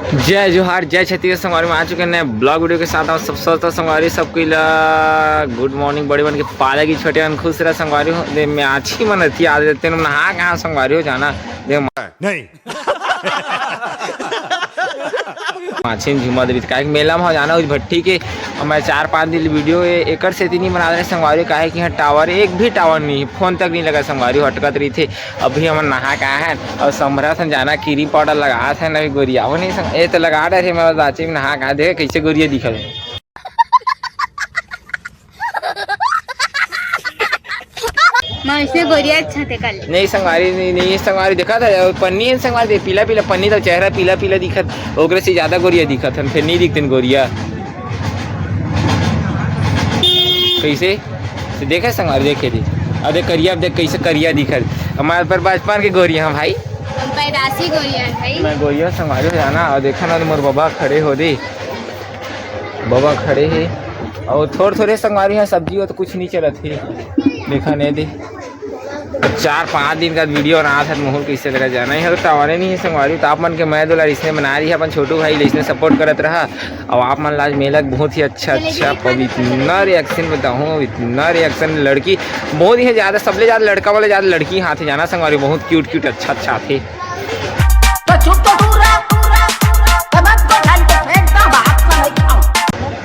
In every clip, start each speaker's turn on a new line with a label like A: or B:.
A: जय जोहार जय छत्तीसगढ़ संगवारी में आ चुके हैं ब्लॉग वीडियो के साथ। और सबसे संगवारी सबको गुड मॉर्निंग। बड़े बन के पाले की छोटे बन खुश रहा संगवारी हो दे मैं अच्छी मन थी आ देते नहा कहाँ संगवारी हो जाना दे नहीं माछी झुमा दे का मेला में हो जाना उस भट्टी के। मैं 4-5 दिन वीडियो एक से नहीं बना रहे संगवारी का है कि यहाँ टावर एक भी टावर नहीं फोन तक नहीं लगा संगवारी हटकत रही थे। अभी हम नहा का है और समरा सन जाना कीरी पाउडर लगा था ना गोरिया वो नहीं संग ये तो लगा रहे थे मेरा दाची में नहा का दे कैसे गोरिया दिखा
B: गोरिया अच्छा थे कल
A: नहीं संगवारी नहीं संगवारी देखा था पन्नी है संगवारी पीला पीला पन्नी तो चेहरा पीला पीला दिखत ओकरे से ज्यादा गोरिया दिखत फिर नहीं दिखते गोरिया कैसे देखे संगवारी देखे थी अब देख करिया अब देख कैसे करिया दिखत हमारे पर बचपन के गोरिया हम भाई
B: पैदाशी गोरिया है भाई
A: मैं गोरिया संगवारी हो जाना और देखा ना मोर बाबा खड़े हो दे बाबा खड़े है और थोड़े संगवारी है सब्जी हो तो कुछ नहीं चला थी देखा नहीं दे 4-5 दिन का वीडियो बना था मुहूर्त कैसे लगा जाना है तो टावरे नहीं है संगवारी तो आप मन के मैं दोला इसने बना रही है अपन छोटू भाई इसने सपोर्ट करत रहा और आप मन लाज मेला बहुत ही अच्छा इतना रिएक्शन बताऊँ इतना रिएक्शन लड़की बहुत ही ज़्यादा सबले ज़्यादा लड़का वाले ज़्यादा लड़की हाथ जाना संगवारी बहुत क्यूट अच्छा थे।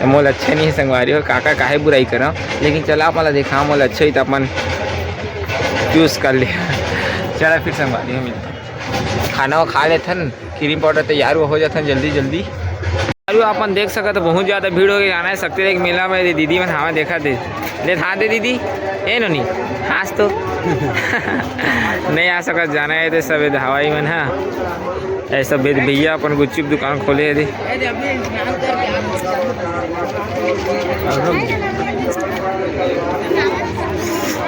A: मोल अच्छा नहीं है संगवारी हो काका काहे बुराई करा लेकिन चला आप वाला देखा मोल अच्छा ही तो अपन यूज़ कर लिया। चला फिर संगवारी में मिलता खाना वो खा लेथन क्रीम पाउडर तैयार हो जाता जल्दी अपन देख सका तो बहुत ज़्यादा भीड़ हो गई आना है सकते एक मेला में दीदी मन हमें देखा दे हाँ दे दीदी ए नो नहीं हास तो नहीं आ सका जाना है तो सब हवाई मन है ऐसा भैया अपन गुच्चुप दुकान खोले है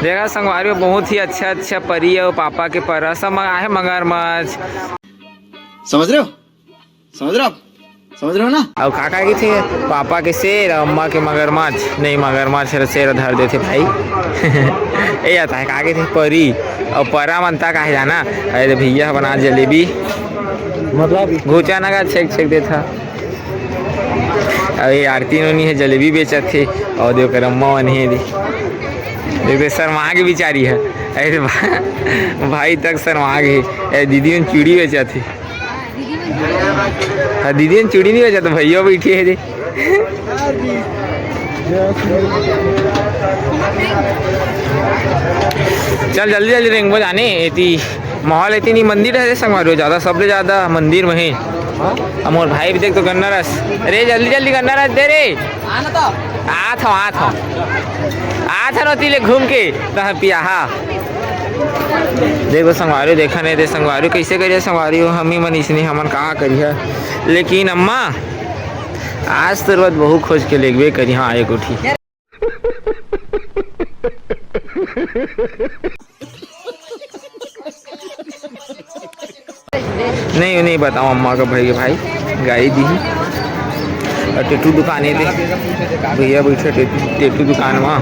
A: देखा संगवारी बहुत ही अच्छा परी है पापा के पर सब मंगा है मगरमच्छ
C: समझ रहे हो ना।
A: और काका की थे पापा के शेर अम्मा के मगरमच्छ नहीं मगरमच्छ शेर धर देते भाई ये आता है काके थे परी और परा मनता का है जाना अरे भैया बना जलेबी मतलब घोचा ना का छेक देता और ये आरती नोनी है जलेबी बेचा थे और देखो अम्मा नहीं है देखते शर्मा के बेचारी है अरे भाई तक शर्मा गए दीदी ने चूड़ी बेचा थी हाँ दीदी ने चूड़ी नहीं बेचा तो भैया बैठे है चल जल्दी रेंगबो जाने इतनी माहौल इतनी नहीं मंदिर है संगवारी ज़्यादा सबसे ज़्यादा मंदिर में है मोर भाई भी देख तो गन्ना रस अरे जल्दी गन्ना रस दे रे आ था नती ले घूम के पिया देखो संगवारी देखा नहीं दे संगवारी कैसे करिए संगवारी हो हम ही मन इसने हमन कहाँ करिए लेकिन अम्मा आज तो बहु खोज के लेगबे करी हाँ एक उठी नहीं बताओ अम्मा का भाई गाड़ी दी और टेटू दुकान है भैया बैठे टेटू दुकान में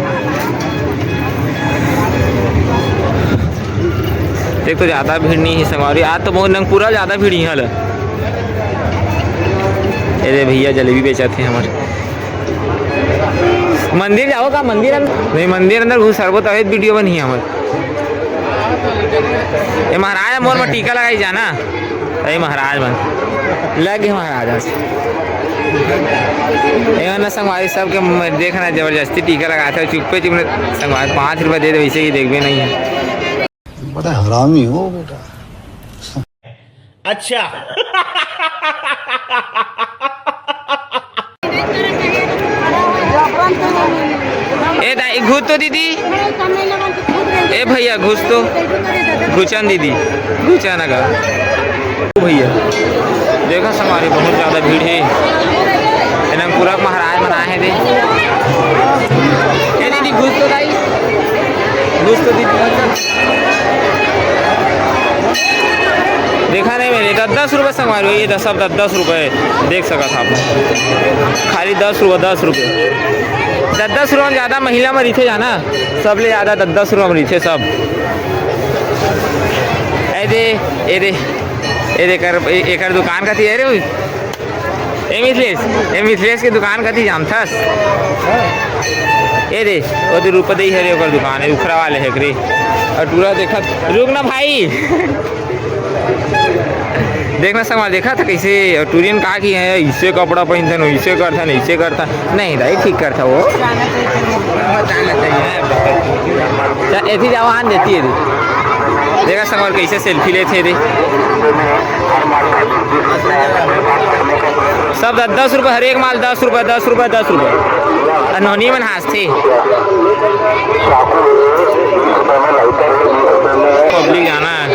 A: देख तो ज़्यादा भीड़ नहीं है संगवारी आज तो बहुत नंग पूरा ज़्यादा भीड़ यहाँ अरे भैया जलेबी बेचा थे हमारे मंदिर जाओ का मंदिर अंदर नहीं मंदिर अंदर घुस सरबो तो वीडियो बनी है हमारे ये महाराज मोर में टीका लगाई जाना अरे महाराज मन लगे महाराज ना संगवारी सबके देखना जबरदस्ती टीका लगाते हो चुप्पे संगवारी 5 रुपये दे दे वैसे ही देखबे नहीं है
C: बड़ा हरामी हो बेटा।
D: अच्छा
A: ए दाई घुस तो दीदी ए भैया घुस तो घुचन दीदी घुचा ना का भैया देखा संगवारी बहुत ज़्यादा भीड़ है एकदम पूरा महाराज बना है दे ए दीदी घुस तो दाई घुस तो दीदी देखा नहीं मैंने 10 रुपये संगवारी हुई ये सब 10 रुपये देख सका था आप खाली 10 रुपये 10 रुपये ज़्यादा महिला में रिथे जाना सबले ज़्यादा 10 रुपये में रिथे सब ए दे कर एक दुकान का थी अरे ए मिथिलेश की दुकान कथी जानथस? ए रे वो तो रूपदई हरे ओकर दुकान है, उखरा वाले है रे। और पूरा देखा, रुक ना भाई देखना संगवार देखा था कैसे और टूरियन कहा कि है इससे कपड़ा पहनते ऐसे करता ऐसे करता नहीं भाई ठीक करता वो ऐसी जवान देती है देखा संगवार कैसे सेल्फी लेते थे सब 10 रुपये हर एक माल 10 रुपये 10 रुपये 10 रुपये अनोनी मन हंसते पब्लिक जाना है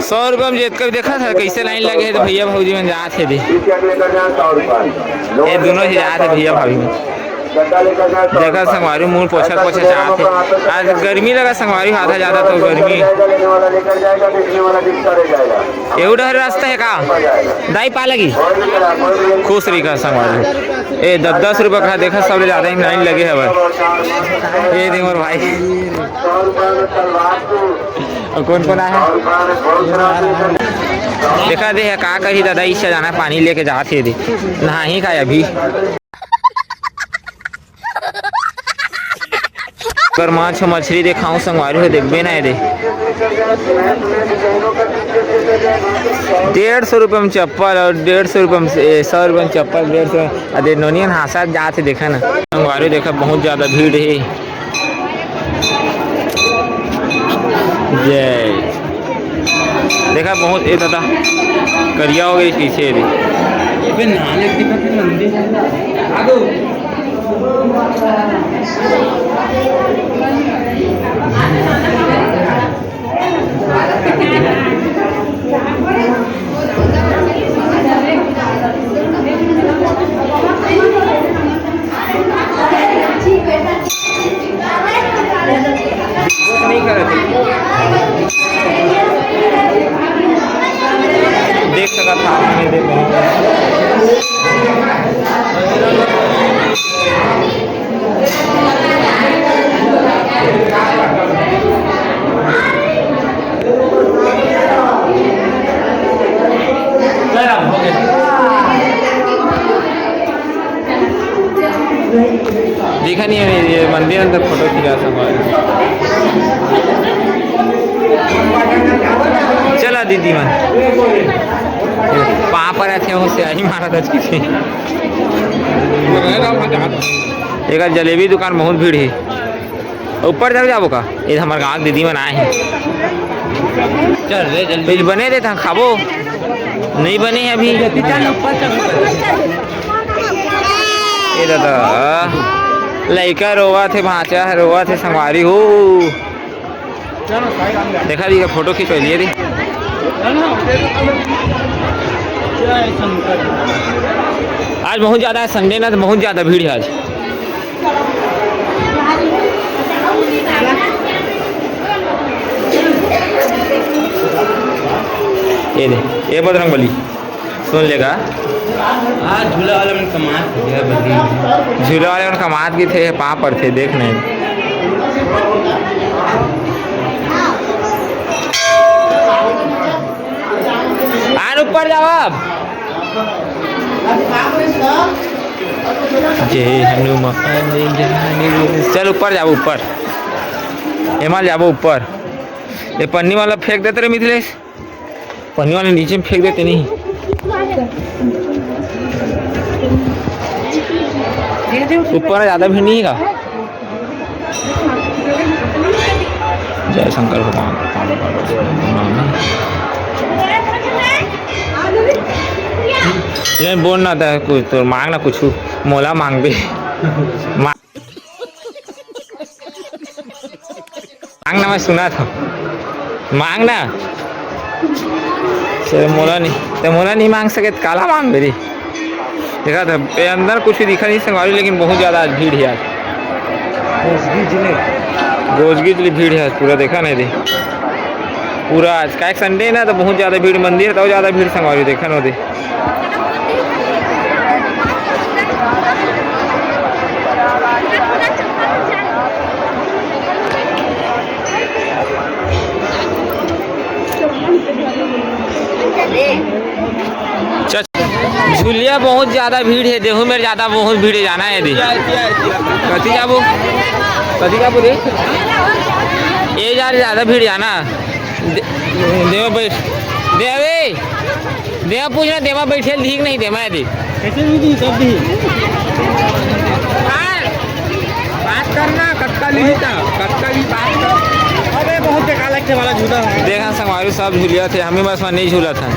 A: 100 रुपये में जेत कर देखा था कैसे लाइन लगे है तो भैया भाजी में जाते थे ये दोनों ही जाते भैया भाभी में देखा संगवारी मुँह पोछा पोछा चाहते आज गर्मी लगा संगवारी हाथा ज़्यादा तो गर्मी एवढा रास्ता है का दाई पा लगी खुश रही का संगवारी ए 10 रुपये का देखा सब ज़्यादा ही लाइन लगे है भाई ये देखो भाई और कौन कौन आया देखा दे का करी दादा इससे जाना पानी लेके जाते थे नहा ही खाए अभी कर माछ मछली देखाऊं संगवारी हो देखबे ना दे 150 रुपये में चप्पल और 150 रुपये में 100 रुपये में चप्पल 150 अरे नोनियन हासा जाते देखा ना संगवारी देखा बहुत ज़्यादा भीड़ है जय देखा बहुत ये दादा करिया हो गई पीछे नहीं कर देख सका था नहीं देख देखा नहीं है ये मंदिर अंदर फोटो खिंचा सकता चला दीदी मन वहाँ पर आते हो से आई मारा था एक जलेबी दुकान बहुत भीड़ है ऊपर चल जाबो का ये हमारे गाँव दीदी मन आए हैं चल रे जल्दी बने देता खाबो नहीं बने हैं अभी ये दादा लड़का रोवा थे भाचा रोवा थे संगवारी हो देखा दी फोटो खींच लिए दी आज बहुत ज़्यादा है संडे ना तो बहुत ज़्यादा भीड़ है आज ये दे ये बजरंग बली सुन लेगा झूला वाले में कमात झूला वाले में कमात भी थे वहाँ पर थे देखने आन ऊपर जाओ अब जय हनुमान चल ऊपर जाओ ऊपर हेमाल जाओ ऊपर ये पन्नी वाला फेंक देते रहे मिथिलेश पन्नी वाले नीचे में फेंक देते नहीं ऊपर ज़्यादा भीड़ नहीं का जय शंकर भगवान बोल ना था कुछ तो मांग ना कुछ मोला मांग भी मांगना मैं सुना था मांगना मोला नहीं मांग सके तो काला मांग मेरी देखा था अंदर कुछ दिखा नहीं संगवारी लेकिन बहुत ज़्यादा आज भीड़ है आज रोजगी के लिए भीड़ है पूरा देखा नहीं दे पूरा आज का एक संडे ना तो बहुत ज़्यादा भीड़ मंदिर तो ज़्यादा भीड़ संगवारी देखा ना दे झुलिया बहुत ज्यादा भीड़ है, देहू में ज्यादा बहुत भीड़ है, जाना है दी कथी जाबू रे ये यार ज्यादा भीड़ जाना देवा बैठ देवा पूछना देवा बैठे ठीक नहीं देवा है दी
D: कैसे भी दी सब दी
A: बात करना कत्का ली था कत्का ली बात कर।
D: अरे बहुत बेकार लगने वाला झूला है।
A: देखा संगवारी सब झूलिया थे, हमें बस में नहीं झूला था,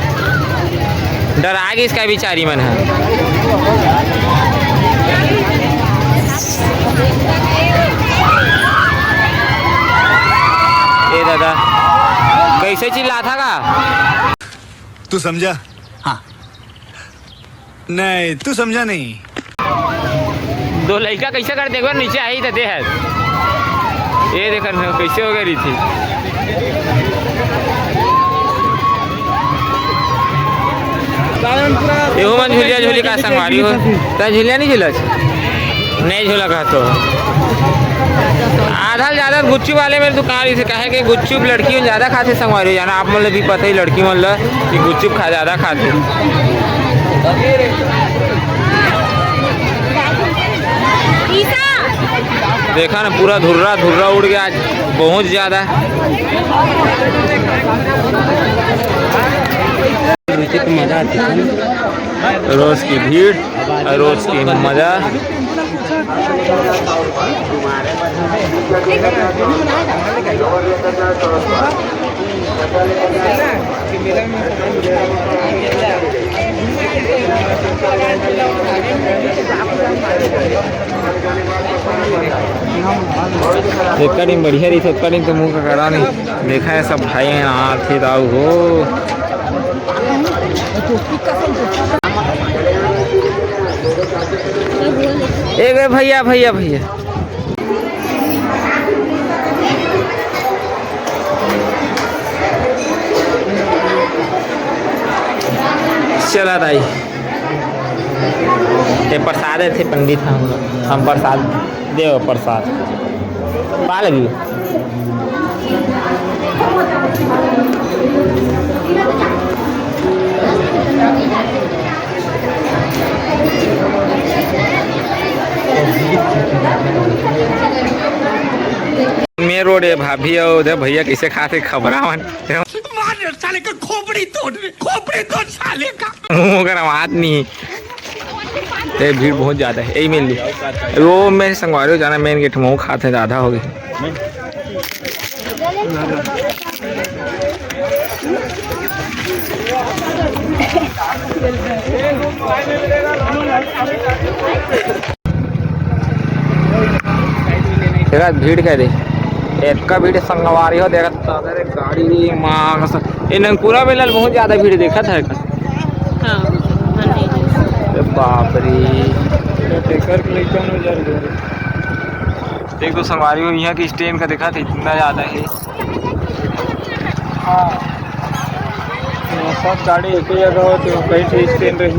A: डर आगे इसका बिचारी मन है। ए दादा कैसे चिल्ला था का
C: तू समझा? हाँ। नहीं तू समझा नहीं।
A: दो लड़का कैसे कर देखो नीचे आई थे है ये देख कैसे हो गई थी। एहू मन झुलिया झूली का संगवारी हो तो झुलिया नहीं झूला नहीं झूला का तो आधा ज्यादा गुच्चू वाले मेरे दुकान से कहे कि गुच्चू लड़की में ज्यादा खाते संगवारी जाना आप मतलब भी पता ही लड़की मतलब कि गुच्चू खा ज्यादा खाते। देखा ना पूरा धुर्रा धुर्रा उड़ गया आज बहुत ज्यादा।
D: मजा आती है
A: रोज की भीड़ और रोज की मजा। कड़ी बढ़िया रही थी कड़ी तो मुँह का करा नहीं देखा है सब भाई हैं थे दाऊ हो। एक भैया भैया भैया चला ताई ये प्रसाद थे पंडित हम प्रसाद देव प्रसाद पा लगी मेन रोड है भाभी उधर भैया कैसे खाते खबरावन साले का खोपड़ी तोड़ साले का हाथ नहीं ते भीड़ बहुत ज्यादा है यही मिल ली वो मेरे संगवारी जाना मेन गेट में खाते ज्यादा हो गए। देखा भीड़ कह दे एक भीड़ संगवारी हो देखा गाड़ी मांग पूरा बेला बहुत ज्यादा भीड़ देखा था। बाप रे देख तो संगवारी हो यहाँ की स्टैंड का देखा था इतना ज्यादा है। सब गाड़ी एक ही जगह हो तो कहीं से स्टैंड रही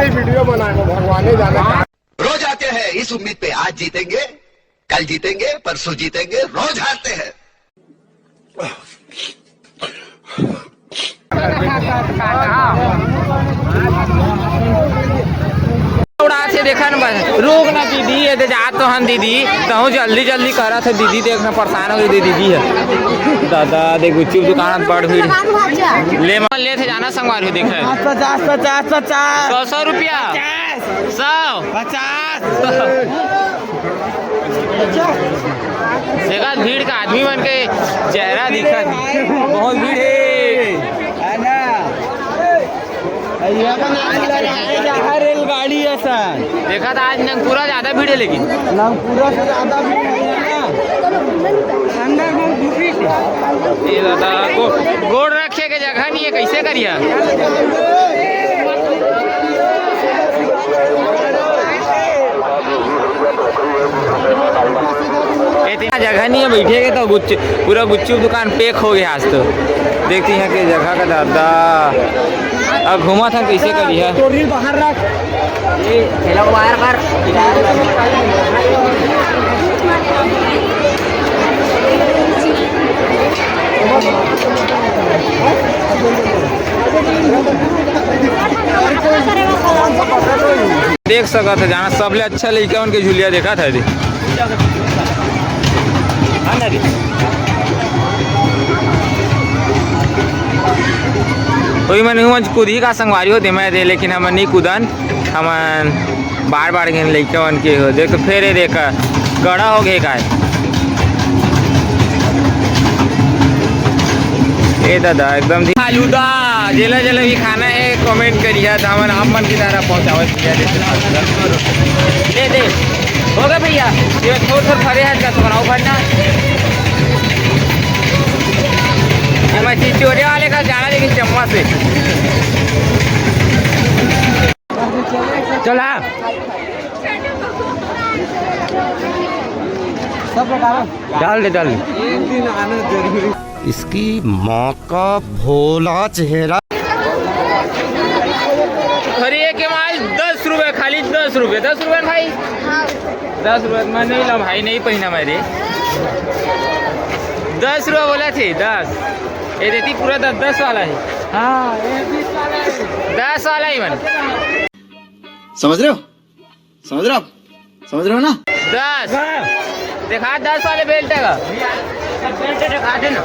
A: वीडियो बनाए भगवान जाना।
E: रोज आते हैं इस उम्मीद पे आज जीतेंगे कल जीतेंगे परसों जीतेंगे रोज हारते हैं।
A: से देखा ना रोक ना दीदी ये जा तो हम दीदी तो जल्दी जल्दी करा था दीदी देखना परेशान हो गई दीदी है दादा देख गुच्चू दुकान बढ़ भीड़ ले थे जाना संगवार हुई देखा 100 रुपया 150 देखा भीड़ का आदमी बन के चेहरा दिखा बहुत भीड़ है
D: रेलगाड़ी ऐसा
A: देखा था आज नंगपुरा ज्यादा भीड़ है लेकिन
D: नंगपुरा से ज्यादा भीड़
A: दादा गोड़ रखे के जगह नहीं है कैसे करिए इतना जगह नहीं है बैठेगे तो पूरा गुच्चू दुकान पैक हो गया आज तो देखती हैं कि जगह का दादा अब घुमा था कैसे करी है
D: तो रील बाहर रख
F: थैला को बाहर कर
A: देख सका था जाना सबले अच्छा लड़का उनके झुलिया देखा था दे वही मैंने कूद ही का संगवारी होते मैं दे लेकिन हम नहीं कूदन हम बार बार के लड़का उनके हो देख तो फिर देखा गड़ा हो गए का ए दादा एकदम फालूदा जेला जेला भी खाना है कमेंट करिए तो हम आप मन की तरह पहुँचाओ दे दे होगा भैया ये थोड़ा थोड़ा खड़े हैं क्या तो बनाओ भरना मैं चिचोरे वाले का जाना लेकिन चम्मा से चला डाल दे
D: एक दिन आना जरूरी
F: इसकी माँ का भोला चेहरा
A: खरी के माल 10 रुपए खाली 10 रुपए 10 रुपए भाई 10 रुपए मैं नहीं ला भाई नहीं पहना मेरे 10 रुपए बोला थे 10 ये देती पूरा 10 वाला है
D: हाँ ये 20 वाला है
A: 10 वाला ही मन
C: समझ रहे हो समझ रहे हो आप समझ रहे हो ना
A: 10 देखा 10 वाले बेल्ट है बेल्ट दिखा दे ना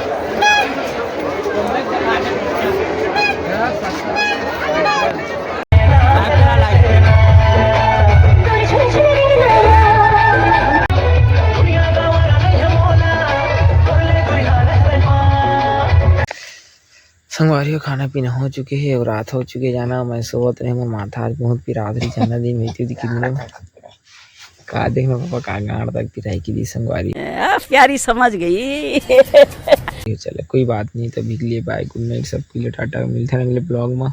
A: संगवारी का खाना पीना हो चुके है और रात हो चुके जाना मैं सोवत रहे मैं माथा आज बहुत पिराधरी जाना दिन में थी कितने का देखना पापा का गाड़ तक पिराई की दी संगवारी
F: प्यारी समझ गई
A: चले कोई बात नहीं तभी के लिए बाय गुड नाइट सबके लिए टाटा मिलते हैं अगले ब्लॉग में।